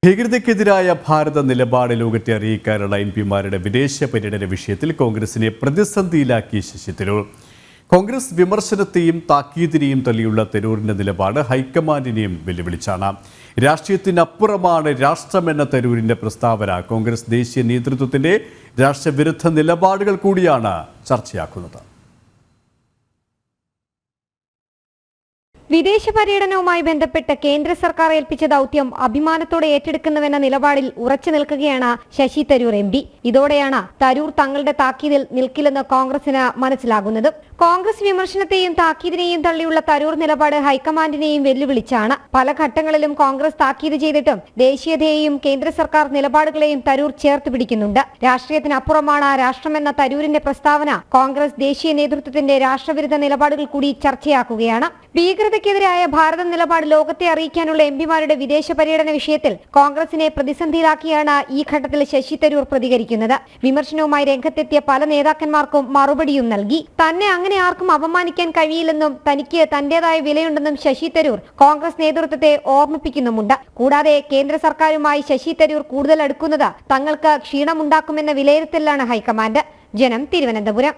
ഭീകരതയ്ക്കെതിരായ ഭാരത നിലപാട് ലോകത്തെ അറിയിക്കാനുള്ള എംപിമാരുടെ വിദേശ പര്യടന വിഷയത്തിൽ കോൺഗ്രസിനെ പ്രതിസന്ധിയിലാക്കി ശശി തരൂർ. കോൺഗ്രസ് വിമർശനത്തെയും താക്കീതിനെയും തള്ളിയുള്ള തരൂരിന്റെ നിലപാട് ഹൈക്കമാൻഡിനെയും വെല്ലുവിളിച്ചാണ്. രാഷ്ട്രീയത്തിനപ്പുറമാണ് രാഷ്ട്രമെന്ന തരൂരിന്റെ പ്രസ്താവന കോൺഗ്രസ് ദേശീയ നേതൃത്വത്തിന്റെ രാഷ്ട്രവിരുദ്ധ നിലപാടുകൾ കൂടിയാണ് ചർച്ചയാക്കുന്നത്. വിദേശ പര്യടനവുമായി ബന്ധപ്പെട്ട് കേന്ദ്ര സർക്കാർ ഏൽപ്പിച്ച ദൗത്യം അഭിമാനത്തോടെ ഏറ്റെടുക്കുന്നുവെന്ന നിലപാടിൽ ഉറച്ചു നിൽക്കുകയാണ് ശശി തരൂർ എം പി. ഇതോടെയാണ് തരൂർ തങ്ങളുടെ താക്കീതിൽ നിൽക്കില്ലെന്ന് കോൺഗ്രസിന് മനസ്സിലാകുന്നത്. കോൺഗ്രസ് വിമർശനത്തെയും താക്കീതിനെയും തള്ളിയുള്ള തരൂർ നിലപാട് ഹൈക്കമാൻഡിനെയും വെല്ലുവിളിച്ചാണ്. പല ഘട്ടങ്ങളിലും കോൺഗ്രസ് താക്കീത് ചെയ്തിട്ടും ദേശീയതയെയും കേന്ദ്ര സർക്കാർ നിലപാടുകളെയും തരൂർ ചേർത്ത് പിടിക്കുന്നുണ്ട്. രാഷ്ട്രീയത്തിനപ്പുറമാണ് രാഷ്ട്രമെന്ന തരൂരിന്റെ പ്രസ്താവന കോൺഗ്രസ് ദേശീയ നേതൃത്വത്തിന്റെ രാഷ്ട്രവിരുദ്ധ നിലപാടുകൾ കൂടി ചർച്ചയാക്കുകയാണ്. ഭീകരതയ്ക്കെതിരായ ഭാരത നിലപാട് ലോകത്തെ അറിയിക്കാനുള്ള എംപിമാരുടെ വിദേശ പര്യടന വിഷയത്തിൽ കോൺഗ്രസിനെ പ്രതിസന്ധിയിലാക്കിയാണ് ഈ ഘട്ടത്തിൽ ശശി തരൂർ പ്രതികരിക്കുന്നത്. വിമർശനവുമായി രംഗത്തെത്തിയ പല നേതാക്കന്മാർക്കും മറുപടിയും നൽകി. തന്നെ അങ്ങനെ ആർക്കും അപമാനിക്കാൻ കഴിയില്ലെന്നും തനിക്ക് തന്റേതായ വിലയുണ്ടെന്നും ശശി തരൂർ കോൺഗ്രസ് നേതൃത്വത്തെ ഓർമ്മിപ്പിക്കുന്നുമുണ്ട്. കൂടാതെ കേന്ദ്ര സർക്കാരുമായി ശശി തരൂർ കൂടുതൽ അടുക്കുന്നത് തങ്ങൾക്ക് ക്ഷീണമുണ്ടാക്കുമെന്ന വിലയിരുത്തലാണ് ഹൈക്കമാൻഡ്. ജനം, തിരുവനന്തപുരം.